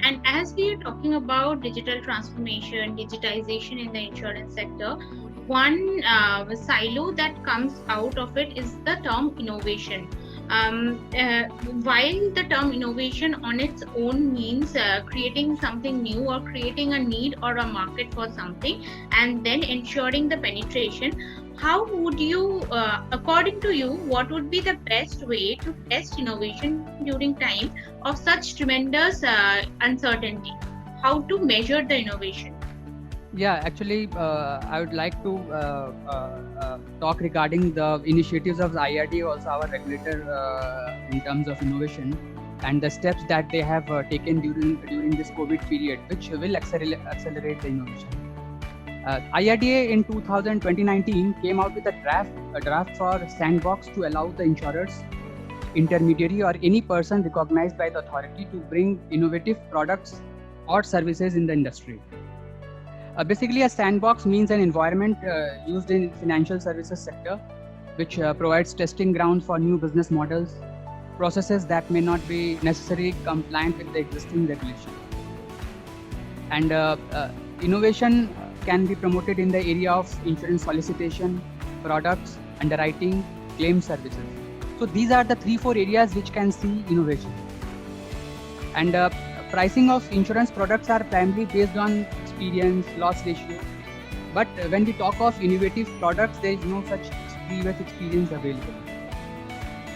And as we are talking about digital transformation, digitization in the insurance sector, one silo that comes out of it is the term innovation. While the term innovation on its own means creating something new or creating a need or a market for something and then ensuring the penetration, how would you, according to you, what would be the best way to test innovation during time of such tremendous uncertainty? How to measure the innovation? Yeah, actually, I would like to talk regarding the initiatives of the IRDA, also our regulator, in terms of innovation and the steps that they have taken during this COVID period, which will accelerate the innovation. IRDA in 2019 came out with a draft for sandbox to allow the insurers, intermediary, or any person recognized by the authority to bring innovative products or services in the industry. Basically, a sandbox means an environment used in financial services sector, which provides testing grounds for new business models, processes that may not be necessarily compliant with the existing regulation. And innovation can be promoted in the area of insurance solicitation, products, underwriting, claim services. So these are the 3-4 areas which can see innovation. And pricing of insurance products are primarily based on experience, loss ratio. But when we talk of innovative products, there is no such previous experience available.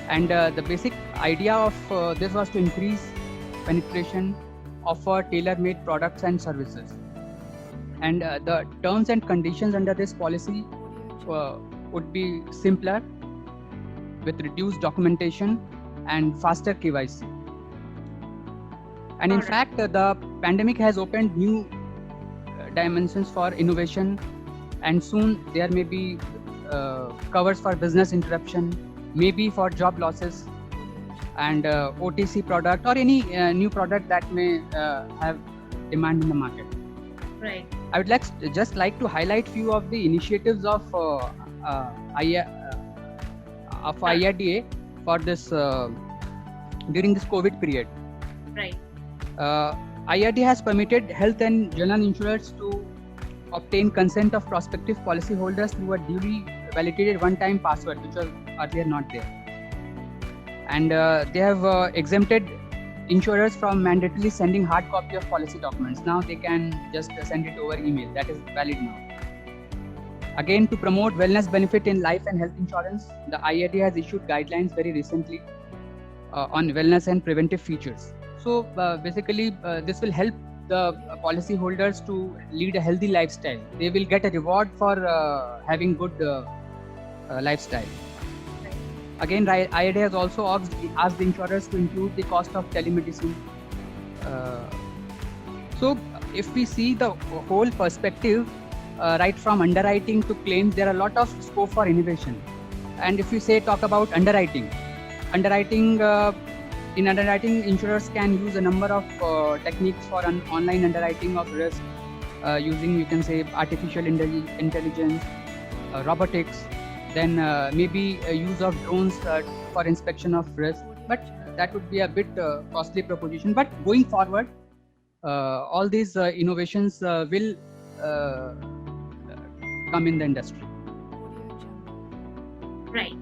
And the basic idea of this was to increase penetration, offer tailor-made products and services. And the terms and conditions under this policy would be simpler, with reduced documentation and faster KYC. And in fact, the pandemic has opened new dimensions for innovation, and soon there may be covers for business interruption, maybe for job losses, and OTC product or any new product that may have demand in the market. Right. I would just like to highlight few of the initiatives of IRDA for this during this COVID period. Right. IRDA has permitted health and general insurers to obtain consent of prospective policyholders through a duly validated one-time password, which was earlier not there. And they have exempted insurers from mandatorily sending hard copy of policy documents. Now they can just send it over email. That is valid now. Again, to promote wellness benefit in life and health insurance, the IRDA has issued guidelines very recently on wellness and preventive features. So basically, this will help the policyholders to lead a healthy lifestyle. They will get a reward for having good lifestyle. Again, IRDA has also asked the insurers to include the cost of telemedicine. So if we see the whole perspective, right from underwriting to claims, there are a lot of scope for innovation. And if we talk about underwriting, in underwriting, insurers can use a number of techniques for an online underwriting of risk using, you can say, artificial intelligence, robotics, then maybe use of drones for inspection of risk. But that would be a bit costly proposition. But going forward, all these innovations will come in the industry. Right.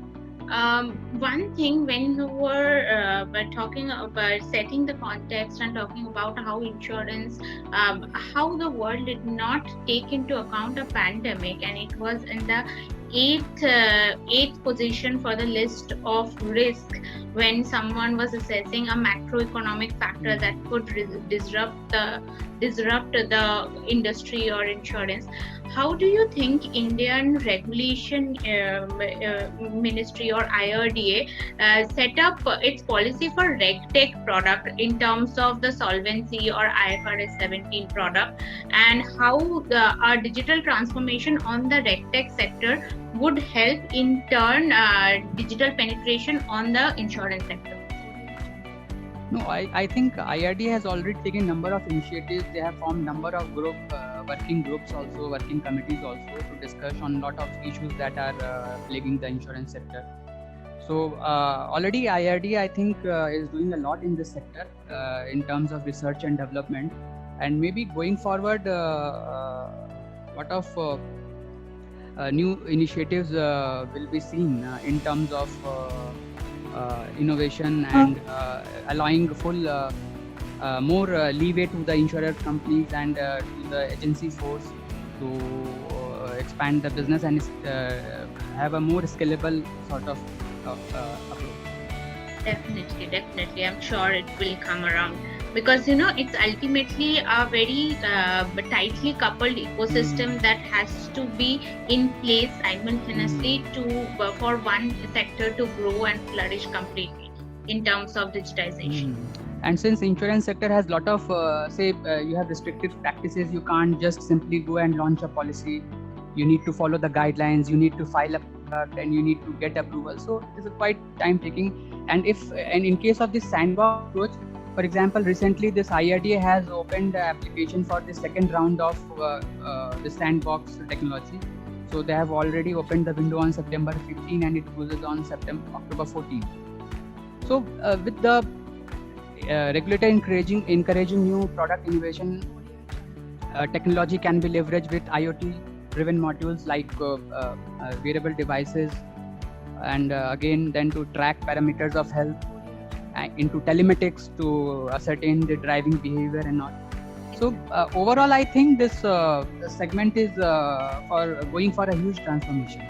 One thing, when you were talking about setting the context and talking about how insurance, how the world did not take into account a pandemic, and it was in the eighth position for the list of risk when someone was assessing a macroeconomic factor that could disrupt the industry or insurance. How do you think Indian regulation ministry or IRDA set up its policy for RegTech product in terms of the solvency or IFRS 17 product, and how our digital transformation on the RegTech sector would help in turn digital penetration on the insurance sector? No, I think IRDA has already taken a number of initiatives. They have formed number of working groups also, working committees also, to discuss on a lot of issues that are plaguing the insurance sector. So already IRD, I think, is doing a lot in this sector in terms of research and development, and maybe going forward, lot of new initiatives will be seen in terms of innovation and allowing full more leeway to the insurer companies and to the agency force to expand the business and have a more scalable sort of approach. Definitely. I'm sure it will come around, because it's ultimately a very tightly coupled ecosystem that has to be in place simultaneously for one sector to grow and flourish completely in terms of digitization. And since insurance sector has lot of you have restrictive practices, you can't just simply go and launch a policy. You need to follow the guidelines, you need to file a product, and you need to get approval. So it is quite time taking. And in case of this sandbox approach, for example, recently this IRDA has opened the application for the second round of the sandbox technology. So they have already opened the window on September 15 and it closes on October 14. So with the regulator encouraging new product innovation, technology can be leveraged with IoT driven modules like wearable devices, and again then to track parameters of health, into telematics to ascertain the driving behavior and all. So overall I think this segment is for going for a huge transformation.